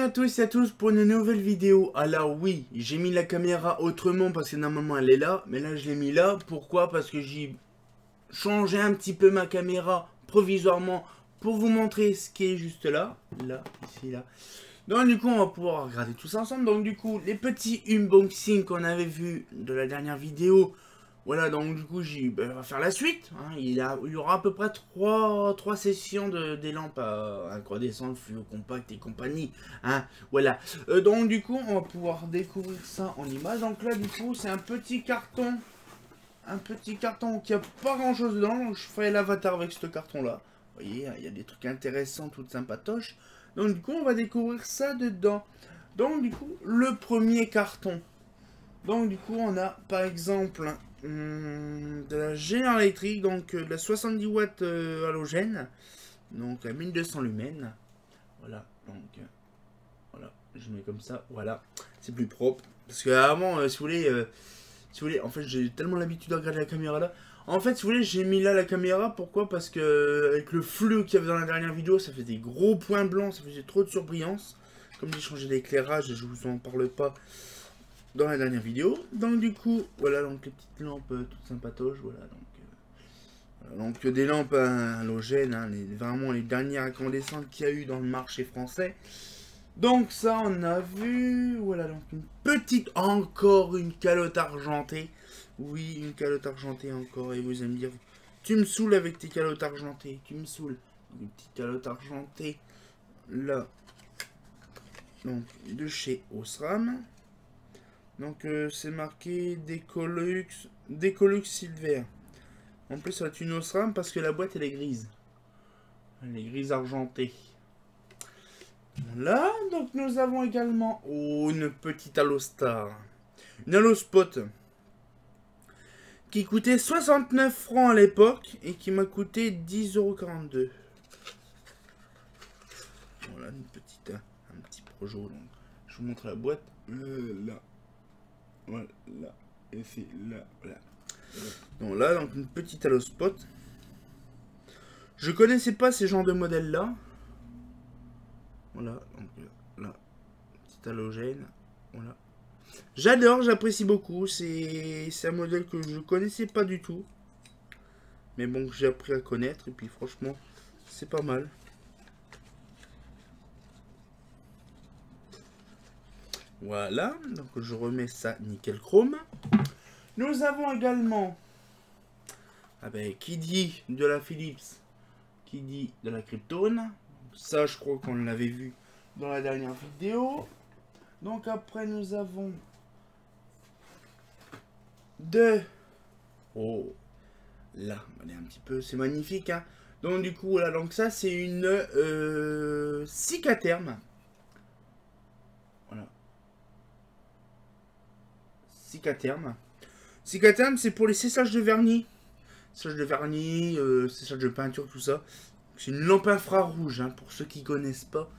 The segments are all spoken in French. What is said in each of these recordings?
à tous et à tous pour une nouvelle vidéo. Alors oui, j'ai mis la caméra autrement parce que normalement elle est là. Mais là je l'ai mis là. Pourquoi? Parce que j'ai changé un petit peu ma caméra provisoirement pour vous montrer ce qui est juste là. Là, ici, là. Donc du coup on va pouvoir regarder tout ça ensemble. Donc du coup les petits unboxings qu'on avait vu de la dernière vidéo. Voilà, donc du coup, on va faire la suite. Hein. Il y aura à peu près 3 sessions des lampes à incandescentes, fluo compact et compagnie. Hein. Voilà. Donc du coup, on va pouvoir découvrir ça en image. Donc là, du coup, c'est un petit carton. Un petit carton qui a pas grand chose dedans. Donc je ferai l'avatar avec ce carton-là. Vous voyez, il y a des trucs intéressants, toutes sympatoches. Donc du coup, on va découvrir ça dedans. Donc du coup, le premier carton. Donc du coup, on a par exemple de la General Electric, donc de la 70 watts halogène, donc à 1200 lumens. Voilà, donc voilà, je mets comme ça, voilà, c'est plus propre. Parce que avant, si vous voulez, en fait, j'ai tellement l'habitude de regarder la caméra là. En fait, si vous voulez, j'ai mis là la caméra, pourquoi? Parce que avec le flou qu'il y avait dans la dernière vidéo, ça fait des gros points blancs, ça faisait trop de surbrillance. Comme j'ai changé l'éclairage, je vous en parle pas dans la dernière vidéo. Donc du coup, voilà, donc les petites lampes toutes sympatoches, voilà, donc des lampes halogènes, hein, vraiment les dernières incandescentes qu'il y a eu dans le marché français. Donc ça, on a vu, voilà, donc une petite, encore une calotte argentée. Oui, une calotte argentée encore, et vous allez me dire, tu me saoules avec tes calottes argentées, tu me saoules. Une petite calotte argentée, là, donc de chez Osram. Donc c'est marqué Decolux Silver. En plus ça va être une Osram parce que la boîte elle est grise. Elle est grise argentée. Là, donc nous avons également une petite Alostar. Une Allospot. Qui coûtait 69 francs à l'époque et qui m'a coûté 10,42 €. Voilà un petit projet. Donc, je vous montre la boîte. Là. Voilà, et c'est là, voilà. Donc là, donc une petite Allospot. Je connaissais pas ces genres de modèles là. Voilà, donc là, petite halogène. Voilà. J'adore, j'apprécie beaucoup. C'est un modèle que je connaissais pas du tout. Mais bon, j'ai appris à connaître. Et puis franchement, c'est pas mal. Voilà, donc je remets ça nickel chrome. Nous avons également, qui dit de la Philips, qui dit de la Krypton. Ça, je crois qu'on l'avait vu dans la dernière vidéo. Donc après, nous avons oh, là, allez un petit peu, c'est magnifique, hein. Donc du coup, voilà, donc ça, c'est une Cicaterm. Voilà. Cicaterm. Cicaterm, c'est pour les séchages de vernis. Séchage de vernis, séchage de peinture, tout ça. C'est une lampe infrarouge, hein, pour ceux qui connaissent pas.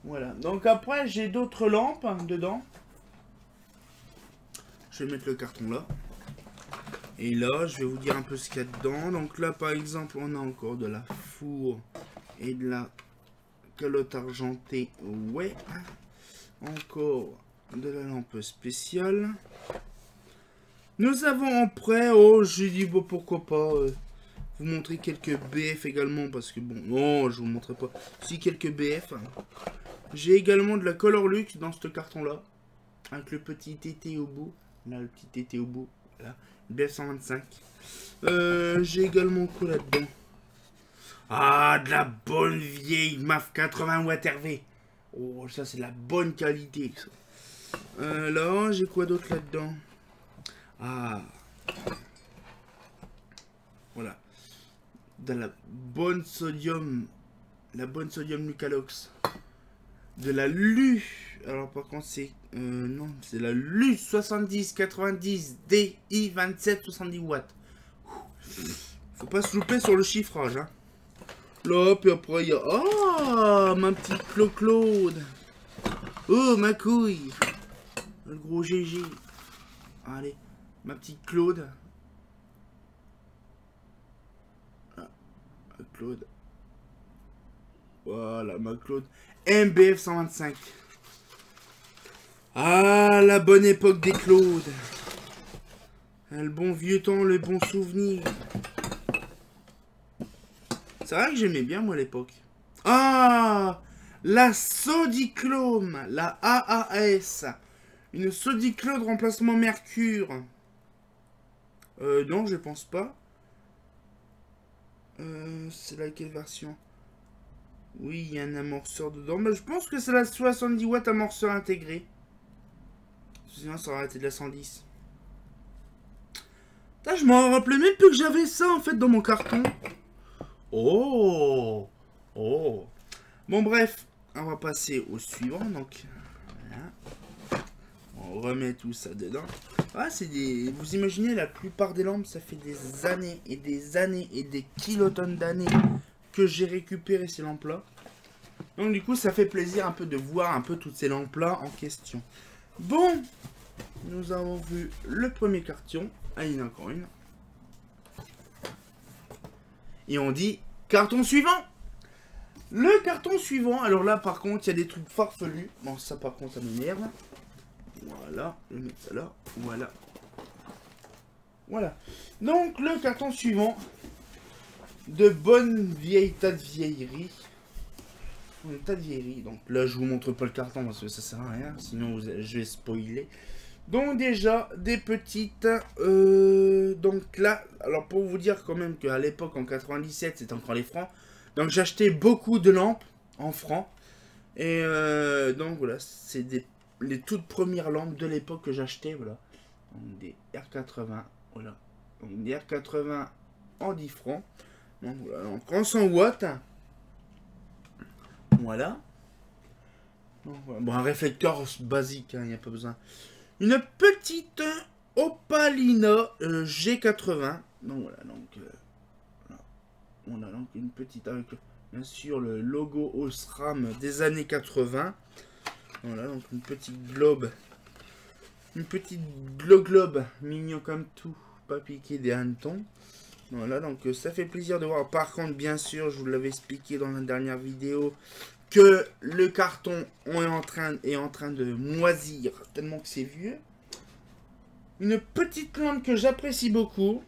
Voilà. Donc après, j'ai d'autres lampes dedans. Je vais mettre le carton là. Et là, je vais vous dire un peu ce qu'il y a dedans. Donc là, par exemple, on a encore de la four et de la calotte argentée. Ouais. Encore de la lampe spéciale. Nous avons en prêt, oh, j'ai dit, bon, pourquoi pas, vous montrer quelques BF également, parce que bon, non, je vous montrerai pas. Si, quelques BF. J'ai également de la Colorlux dans ce carton-là, avec le petit TT au bout. Là, le petit TT au bout, là, BF 125. J'ai également quoi là-dedans? Ah, de la bonne vieille MAF 80 Watt RV. Oh, ça, c'est de la bonne qualité, ça. Là, j'ai quoi d'autre là-dedans? Ah, voilà, de la bonne sodium Lucalox, de la Lu, alors par contre c'est non, c'est la Lu 7090 DI 27 70 watts. Faut pas se louper sur le chiffrage, hein. Là, puis après il y a ma petite Claude. Oh ma couille, le gros GG. Allez, ma petite Claude. Claude. Voilà, ma Claude. MBF 125. Ah, la bonne époque des Claude. Le bon vieux temps, le bon souvenir. C'est vrai que j'aimais bien, moi, l'époque. Ah, la Sodiclone, la AAS. Une Sodiclone remplacement Mercure. Non, je pense pas. C'est laquelle version? Oui, il y a un amorceur dedans. Mais je pense que c'est la 70 watts amorceur intégré. Sinon, ça aurait été de la 110. Putain, je m'en rappelais même plus que j'avais ça, en fait, dans mon carton. Oh! Oh! Bon, bref. On va passer au suivant, donc. Voilà. On remet tout ça dedans. Ah, c'est des... Vous imaginez, la plupart des lampes, ça fait des années et des années et des kilotonnes d'années que j'ai récupéré ces lampes-là. Donc, du coup, ça fait plaisir un peu de voir un peu toutes ces lampes-là en question. Bon, nous avons vu le premier carton. Ah, il y en a encore une. Et on dit carton suivant. Le carton suivant, alors là, par contre, il y a des trucs farfelus. Bon, ça, par contre, ça m'énerve. Voilà, je vais mettre ça là. Voilà. Voilà. Donc, le carton suivant. De bonne vieille tas de vieillerie. Un tas de vieillerie. Donc là, je vous montre pas le carton parce que ça sert à rien. Sinon, je vais spoiler. Donc déjà, des petites... donc là, alors pour vous dire quand même qu'à l'époque, en 97, c'était encore les francs. Donc j'achetais beaucoup de lampes en francs. Et donc voilà, c'est les toutes premières lampes de l'époque que j'achetais. Voilà. Donc des R80. Voilà. Donc des R80 en 10 francs. Donc voilà, donc en 100 watts. Voilà. Donc, voilà. Bon, un réflecteur basique, il n'y a pas besoin. Une petite Opalina G80. Donc voilà, donc voilà. On a donc une petite avec bien sûr le logo Osram des années 80. Voilà, donc une petite globe. Une petite globe mignon comme tout, pas piqué des hannetons. Voilà, donc ça fait plaisir de voir. Par contre, bien sûr, je vous l'avais expliqué dans la dernière vidéo, que le carton est en train de moisir tellement que c'est vieux. Une petite lampe que j'apprécie beaucoup.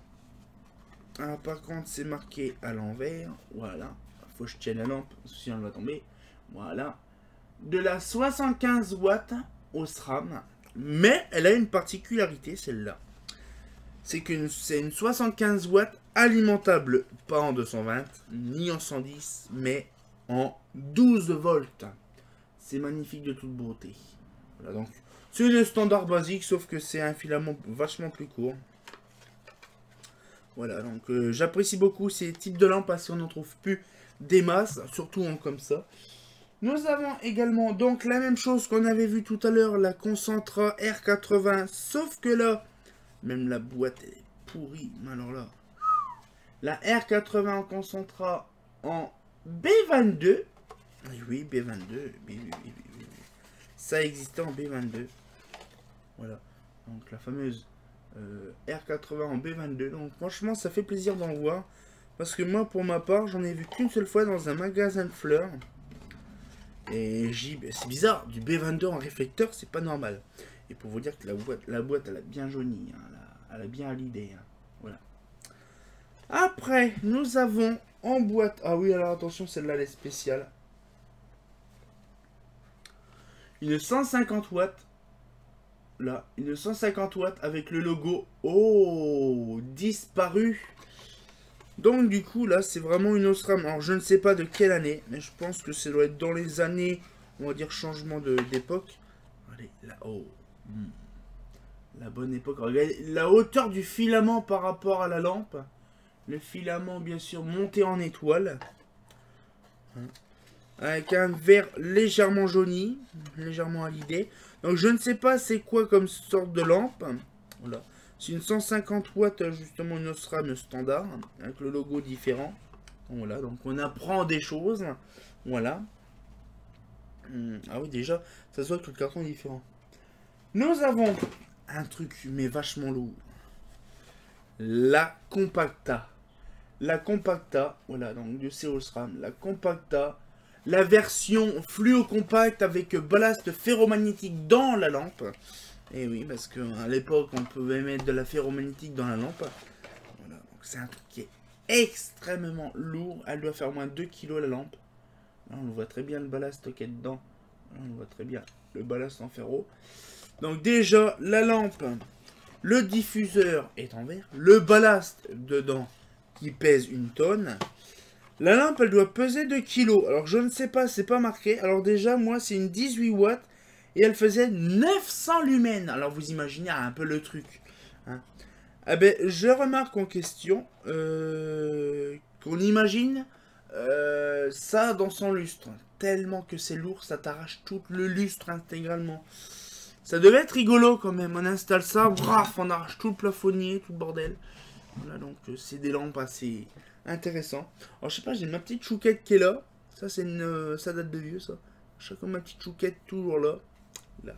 Alors, par contre, c'est marqué à l'envers. Voilà. Faut que je tienne la lampe, sinon elle va tomber. Voilà. De la 75 watts au SRAM. Mais elle a une particularité, celle-là. C'est qu'une 75 watts alimentable, pas en 220, ni en 110, mais en 12 volts. C'est magnifique de toute beauté. Voilà, donc c'est le standard basique, sauf que c'est un filament vachement plus court. Voilà, donc j'apprécie beaucoup ces types de lampes parce qu'on n'en trouve plus des masses, surtout en comme ça. Nous avons également donc la même chose qu'on avait vu tout à l'heure, la Concentra R80, sauf que là, même la boîte est pourrie, alors là, la R80 en Concentra en B22, oui, B22, ça existait en B22, voilà, donc la fameuse R80 en B22, donc franchement ça fait plaisir d'en voir, parce que moi pour ma part j'en ai vu qu'une seule fois dans un magasin de fleurs, et c'est bizarre, du B22 en réflecteur c'est pas normal, et pour vous dire que la boîte elle a bien jauni, hein, elle a bien l'idée, hein, voilà. Après nous avons en boîte, ah oui alors attention celle-là elle est spéciale, une 150 watts. Là, une 150 watts avec le logo disparu. Donc du coup là c'est vraiment une Osram. Alors je ne sais pas de quelle année, mais je pense que ça doit être dans les années, on va dire changement d'époque. Allez, là-haut. La bonne époque. Regardez la hauteur du filament par rapport à la lampe. Le filament bien sûr monté en étoile. Avec un verre légèrement jauni, légèrement à l'idée. Donc je ne sais pas c'est quoi comme sorte de lampe. Voilà. C'est une 150 watts justement, une Osram standard avec le logo différent. Voilà, donc on apprend des choses. Voilà. Ah oui déjà, ça se voit que le carton est différent. Nous avons un truc mais vachement lourd. La Compacta. La Compacta, voilà, donc de chez Osram. La Compacta. la version fluo compact avec ballast ferromagnétique dans la lampe. Et oui, parce qu'à l'époque, on pouvait mettre de la ferromagnétique dans la lampe. Voilà, donc c'est un truc qui est extrêmement lourd. Elle doit faire au moins 2 kg la lampe. Là, on voit très bien le ballast qui est dedans. Là, on voit très bien le ballast en ferro. Donc déjà, la lampe, le diffuseur est en verre. Le ballast dedans qui pèse 1 tonne. La lampe, elle doit peser 2 kg. Alors, je ne sais pas, c'est pas marqué. Alors déjà, moi, c'est une 18 watts. Et elle faisait 900 lumens. Alors, vous imaginez un peu le truc. Hein. Ah ben, je remarque en question qu'on imagine ça dans son lustre. Tellement que c'est lourd, ça t'arrache tout le lustre intégralement. Ça devait être rigolo quand même. On installe ça, braf, on arrache tout le plafonnier, tout le bordel. Voilà, donc c'est des lampes assez intéressantes. Alors, je sais pas, j'ai ma petite chouquette qui est là. Ça, c'est une, ça date de vieux, ça. Chacun ma petite chouquette, toujours là. Là.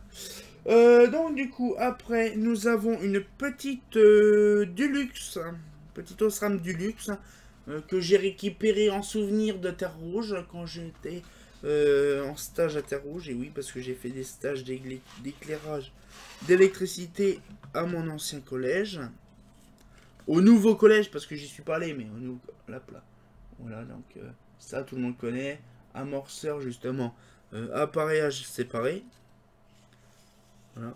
Donc, du coup, après, nous avons une petite Dulux. Petite Osram Dulux. Que j'ai récupéré en souvenir de Terre Rouge quand j'étais en stage à Terre Rouge. Et oui, parce que j'ai fait des stages d'éclairage d'électricité à mon ancien collège. Au nouveau collège, parce que j'y suis pas allé, mais au nouveau... Là, voilà, donc ça, tout le monde connaît. Amorceur, justement. Appareillage séparé. Voilà.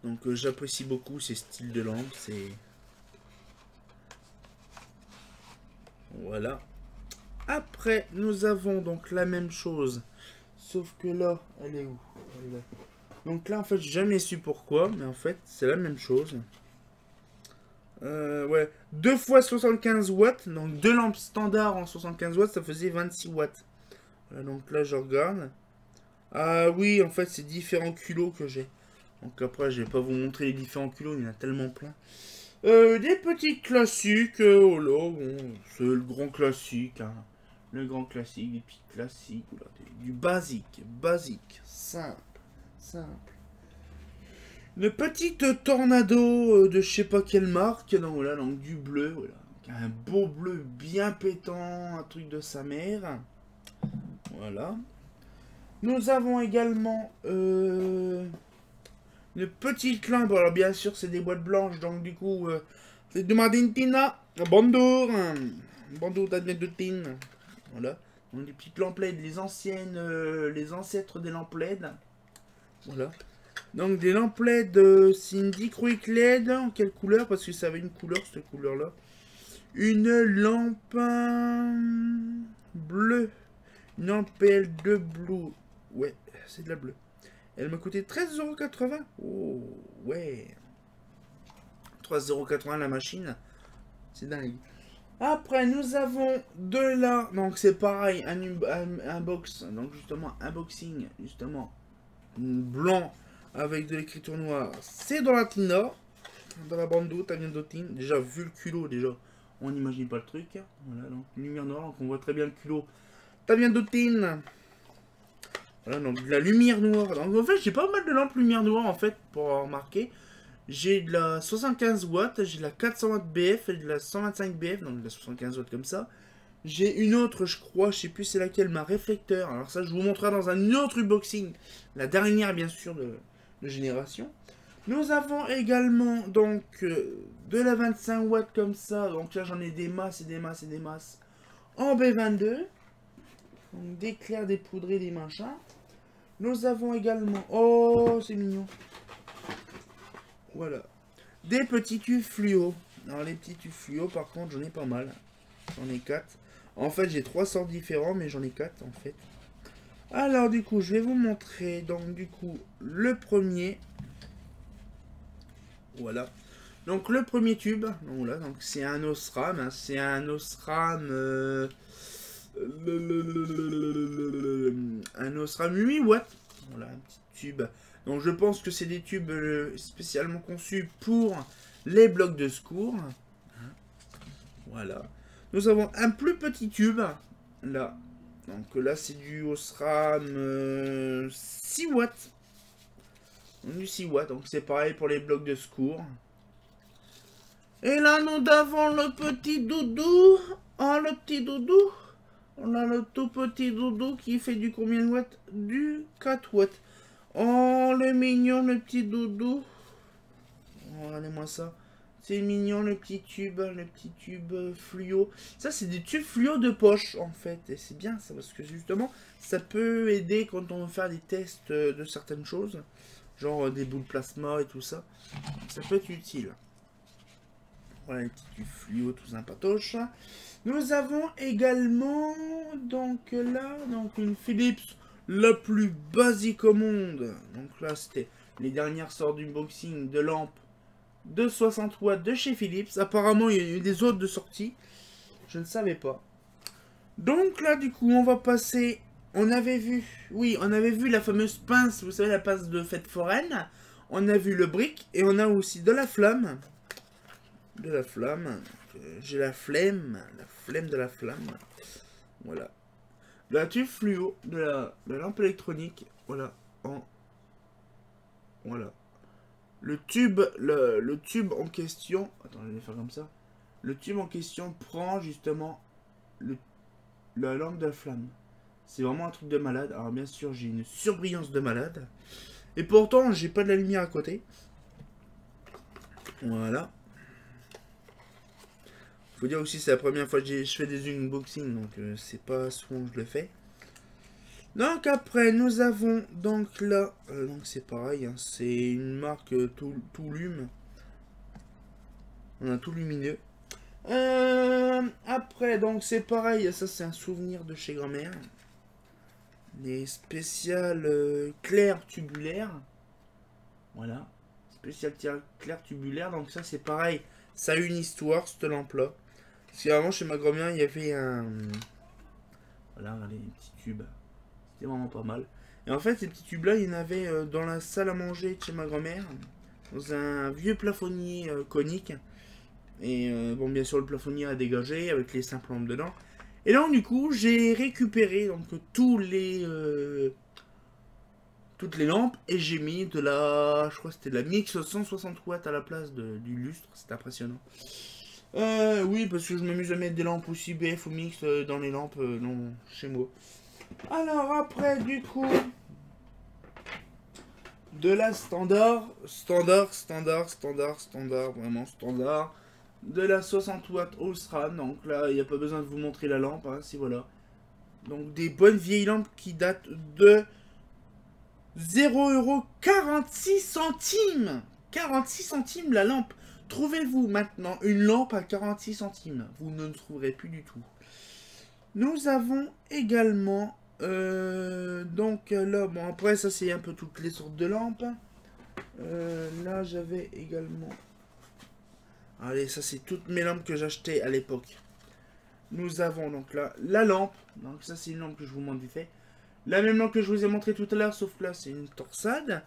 Donc j'apprécie beaucoup ces styles de lampes. C'est... Voilà. Après, nous avons donc la même chose. Sauf que là, elle est où? Elle est là. Donc là, en fait, j'ai jamais su pourquoi. Mais en fait, c'est la même chose. Ouais. 2 fois 75 watts. Donc 2 lampes standards en 75 watts, ça faisait 26 watts. Voilà, donc là, je regarde. Ah oui, en fait, c'est différents culots que j'ai. Donc après, je vais pas vous montrer les différents culots. Il y en a tellement plein. Des petits classiques, oh là, bon, c'est le grand classique, hein. Le grand classique, des petits classiques, là, du basique, simple. Une petite tornado de je sais pas quelle marque, donc voilà, donc du bleu, voilà. Un beau bleu bien pétant, un truc de sa mère. Voilà. Nous avons également une petite lampe, alors bien sûr c'est des boîtes blanches, donc du coup c'est de Madintina. Bonjour, bonjour Tadmedutine. Voilà, donc des petites lampes LED, les anciennes, les ancêtres des lampes LED. Voilà, donc des lampes LED, c'est une Dichroic LED, en quelle couleur? Parce que ça avait une couleur, cette couleur là. Une lampe bleue, une lampe PL2 Blue, ouais, c'est de la bleue. Elle m'a coûté 13,80 €. Oh, ouais. 13,80 € la machine. C'est dingue. Après, nous avons de là. Donc, c'est pareil. Un box. Donc, justement, unboxing. Justement, blanc avec de l'écriture noire. C'est dans la Tina. Dans la bande d'eau, Taviendotine. Déjà, vu le culot, déjà, on n'imagine pas le truc. Voilà, donc, lumière noire. Donc, on voit très bien le culot. Taviendotine. Voilà, donc de la lumière noire. Donc en fait, j'ai pas mal de lampes lumière noire en fait, pour remarquer. J'ai de la 75 watts, j'ai de la 400 watts BF et de la 125 BF, donc de la 75 watts comme ça. J'ai une autre, je crois, je sais plus c'est laquelle, ma réflecteur. Alors ça, je vous montrerai dans un autre unboxing. La dernière, bien sûr, de génération. Nous avons également, donc, de la 25 watts comme ça. Donc là, j'en ai des masses et des masses et des masses en B22. Donc des clairs, des poudrés, des machins. Nous avons également... Oh, c'est mignon. Voilà. Des petits tubes fluo. Alors les petits tubes fluo, par contre, j'en ai pas mal. J'en ai 4. En fait, j'ai 3 sortes différents, mais j'en ai 4 en fait. Alors du coup, je vais vous montrer. Donc du coup, le premier. Voilà. Donc le premier tube. Donc voilà, donc c'est un Osram. Hein, c'est un Osram... un Osram 8 watts. Voilà, un petit tube. Donc je pense que c'est des tubes spécialement conçus pour les blocs de secours. Voilà. Nous avons un plus petit tube. Là. Donc là c'est du Osram 6 watts. Donc, du 6 watts. Donc c'est pareil pour les blocs de secours. Et là nous avons le petit doudou. Oh le petit doudou. On a le tout petit doudou qui fait du combien de watts? Du 4 watts. Oh, le mignon, le petit doudou. Oh, regardez-moi ça. C'est mignon, le petit tube fluo. Ça, c'est des tubes fluo de poche, en fait. Et c'est bien, ça, parce que justement, ça peut aider quand on veut faire des tests de certaines choses. Genre des boules plasma et tout ça. Ça peut être utile. Voilà, les petits tubes fluo, tout sympatoche. Nous avons également, donc là, donc une Philips la plus basique au monde. Donc là, c'était les dernières sortes d'unboxing de lampes de 60 watts de chez Philips. Apparemment, il y a eu des autres de sortie. Je ne savais pas. Donc là, du coup, on va passer... On avait vu... Oui, on avait vu la fameuse pince. Vous savez, la pince de fête foraine. On a vu le brick. Et on a aussi de la flamme. De la flamme. J'ai la flemme. La flemme de la flamme. Voilà. La tube fluo. De la lampe électronique. Voilà. Voilà. Le tube en question... Attends, je vais faire comme ça. Le tube en question prend justement la lampe de la flamme. C'est vraiment un truc de malade. Alors bien sûr, j'ai une surbrillance de malade. Et pourtant, j'ai pas de la lumière à côté. Voilà. Faut dire aussi, c'est la première fois que je fais des unboxings. Donc c'est pas souvent que je le fais. Donc après, nous avons donc là, donc c'est pareil, hein, c'est une marque tout lume. On a tout lumineux. Après, donc c'est pareil, ça c'est un souvenir de chez grand-mère. Les spéciales clairs tubulaires. Voilà. Spécial clair tubulaire, donc ça c'est pareil. Ça a une histoire, cette lampe-là. Parce qu'avant, chez ma grand-mère, il y avait un... Voilà, regardez, les petits tubes. C'était vraiment pas mal. Et en fait, ces petits tubes-là, il y en avait dans la salle à manger de chez ma grand-mère. Dans un vieux plafonnier conique. Et bon, bien sûr, le plafonnier a dégagé avec les simples lampes dedans. Et là, du coup, j'ai récupéré donc toutes les lampes. Et j'ai mis de la... Je crois que c'était de la Mix 160 watts à la place du lustre. C'est impressionnant. Oui, parce que je m'amuse à mettre des lampes aussi BF ou Mix dans les lampes non, chez moi. Alors après, du coup, de la standard, vraiment standard, de la 60 watts Osram. Donc là, il n'y a pas besoin de vous montrer la lampe, hein, si voilà. Donc des bonnes vieilles lampes qui datent de 0,46 €. 46 centimes la lampe. Trouvez-vous maintenant une lampe à 46 centimes. Vous ne le trouverez plus du tout. Nous avons également... donc là, bon après ça c'est un peu toutes les sortes de lampes. Là j'avais également... Allez, ça c'est toutes mes lampes que j'achetais à l'époque. Nous avons donc là la lampe. Donc ça c'est une lampe que je vous montre du fait. La même lampe que je vous ai montré tout à l'heure, sauf que là c'est une torsade.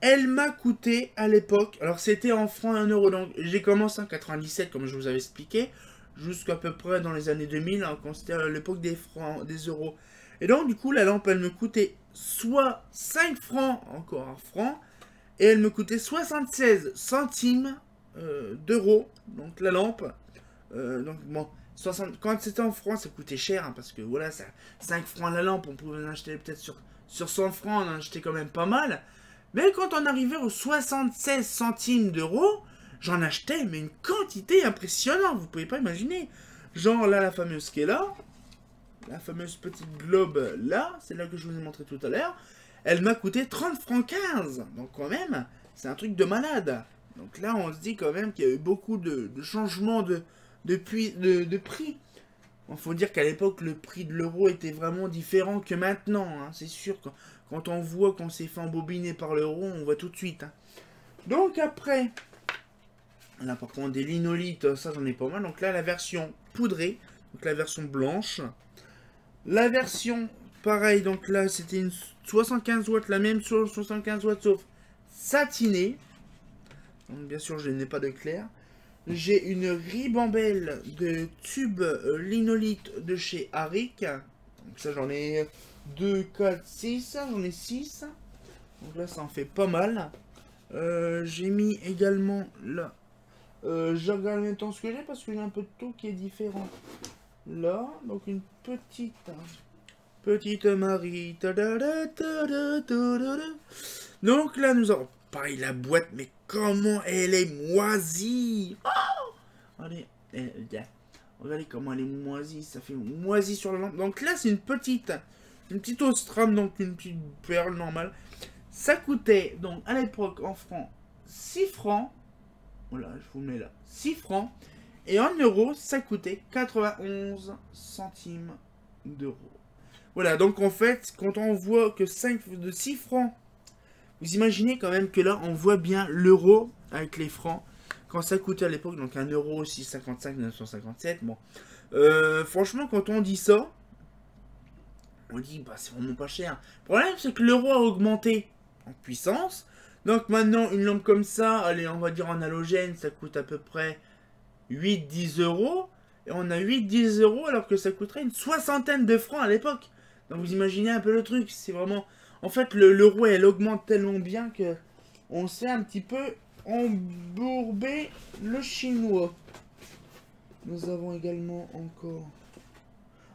Elle m'a coûté à l'époque, alors c'était en francs 1 €, donc j'ai commencé en 97 comme je vous avais expliqué, jusqu'à peu près dans les années 2000, hein, quand c'était à l'époque des francs, des euros. Et donc du coup la lampe elle me coûtait soit 5 francs, encore un franc, et elle me coûtait 76 centimes d'euros, donc la lampe. Donc bon, 60, quand c'était en francs ça coûtait cher, hein, parce que voilà, ça, 5 francs la lampe, on pouvait en acheter peut-être sur 100 francs, on en achetait quand même pas mal. Mais quand on arrivait aux 76 centimes d'euros, j'en achetais mais une quantité impressionnante, vous pouvez pas imaginer. Genre là, la fameuse qui est là, la fameuse petite globe là, c'est là que je vous ai montré tout à l'heure, elle m'a coûté 30 francs 15. Donc quand même, c'est un truc de malade. Donc là, on se dit quand même qu'il y a eu beaucoup de changements de prix. Il faut dire qu'à l'époque, le prix de l'euro était vraiment différent que maintenant. Hein, c'est sûr, quand on voit qu'on s'est fait embobiner par l'euro, on voit tout de suite. Hein. Donc après, là par contre, des linolites, ça j'en ai pas mal. Donc là, la version poudrée, donc la version blanche. La version, pareil, donc là, c'était une 75 watts, la même chose, 75 watts, sauf satinée. Donc bien sûr, je n'ai pas de clair. J'ai une ribambelle de tubes linolite de chez Arik. Donc ça j'en ai 2, 4, 6. J'en ai 6. Donc là ça en fait pas mal. J'ai mis également là. Je regarde en même temps ce que j'ai parce que j'ai un peu de tout qui est différent. là, donc une petite Marie. Donc là, nous avons, pareil, la boîte, mais comment elle est moisie. Oh, allez, regardez comment elle est moisie, ça fait moisie sur la lampe. Donc là, c'est une petite Ostram, donc une petite perle normale. Ça coûtait, donc à l'époque, en francs, 6 francs. Voilà, je vous mets là, 6 francs. Et en euros, ça coûtait 91 centimes d'euros. Voilà, donc en fait, quand on voit que 6 francs, vous imaginez quand même que là, on voit bien l'euro avec les francs. Quand ça coûtait à l'époque, donc 1 euro, 6,55, 957, bon. Franchement, quand on dit ça, on dit, bah c'est vraiment pas cher. Le problème, c'est que l'euro a augmenté en puissance. Donc maintenant, une lampe comme ça, allez, on va dire en halogène, ça coûte à peu près 8-10 euros. Et on a 8-10 euros alors que ça coûterait une soixantaine de francs à l'époque. Donc vous imaginez un peu le truc, c'est vraiment... En fait, l'euro, elle augmente tellement bien que on sait un petit peu embourber le chinois. Nous avons également encore...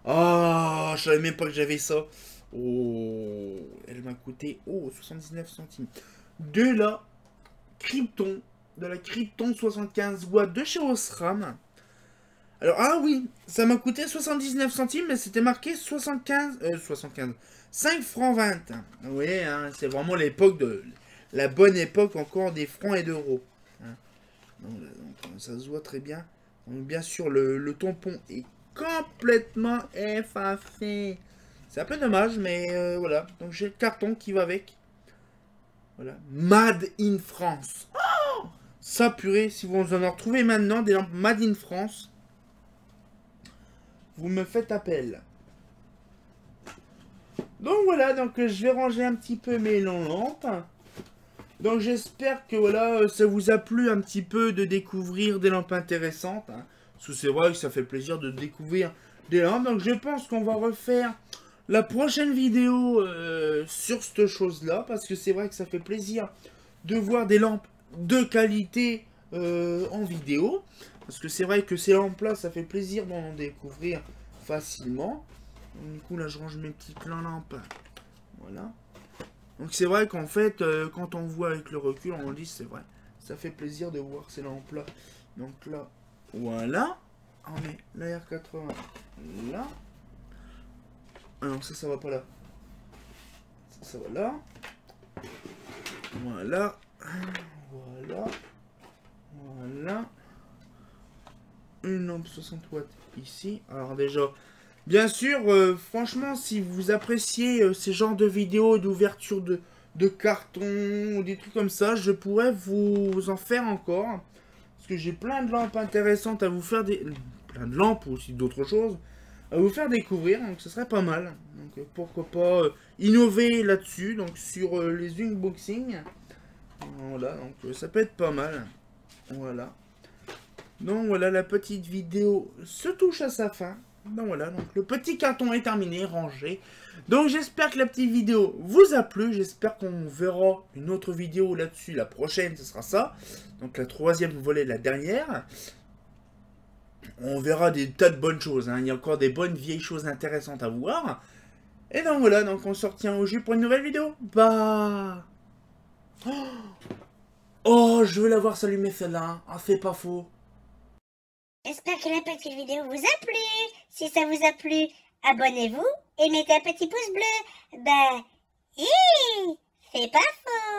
Ah, je savais même pas que j'avais ça. Oh, elle m'a coûté 79 centimes. De la Krypton 75 watts de chez Osram. Alors, ah oui, ça m'a coûté 79 centimes, mais c'était marqué 75, 5 francs 20. Oui, hein, c'est vraiment l'époque de... La bonne époque encore des francs et d'euros. Hein. Donc, ça se voit très bien. Donc, bien sûr, le tampon est complètement effacé. C'est un peu dommage, mais voilà. Donc, j'ai le carton qui va avec. Voilà. Made in France. Oh, ça, purée, si vous en retrouvez maintenant, des lampes Made in France, vous me faites appel. Donc voilà, donc je vais ranger un petit peu mes lampes. Donc j'espère que voilà, ça vous a plu un petit peu de découvrir des lampes intéressantes. Hein. Parce que c'est vrai que ça fait plaisir de découvrir des lampes. Donc je pense qu'on va refaire la prochaine vidéo sur cette chose-là. Parce que c'est vrai que ça fait plaisir de voir des lampes de qualité en vidéo. Parce que c'est vrai que ces lampes-là, ça fait plaisir d'en découvrir facilement. Donc, du coup, là, je range mes petites lampes. Voilà. Donc, c'est vrai qu'en fait, quand on voit avec le recul, on dit, c'est vrai. Ça fait plaisir de voir ces lampes-là. Donc là, voilà. On met la R80 là. Ah non, ça va pas là. Ça va là. Voilà. Voilà. Voilà. Une lampe 60 watts ici. Alors déjà, bien sûr, franchement, si vous appréciez ces genres de vidéos d'ouverture de carton ou des trucs comme ça, je pourrais vous en faire encore. Parce que j'ai plein de lampes intéressantes à vous faire plein de lampes ou aussi d'autres choses à vous faire découvrir. Donc ce serait pas mal. Donc pourquoi pas innover là-dessus. Donc sur les unboxings. Voilà, donc ça peut être pas mal. Voilà. Donc voilà, la petite vidéo se touche à sa fin. Donc voilà, donc le petit carton est terminé, rangé. Donc j'espère que la petite vidéo vous a plu. J'espère qu'on verra une autre vidéo là-dessus. La prochaine, ce sera ça. Donc la troisième volet, la dernière. On verra des tas de bonnes choses. Hein. Il y a encore des bonnes vieilles choses intéressantes à voir. Et donc voilà, donc on se retient au jus pour une nouvelle vidéo. Bah... Oh, je veux la voir s'allumer celle-là. Ah, c'est pas faux. J'espère que la petite vidéo vous a plu. Si ça vous a plu, abonnez-vous et mettez un petit pouce bleu. Ben, c'est pas faux.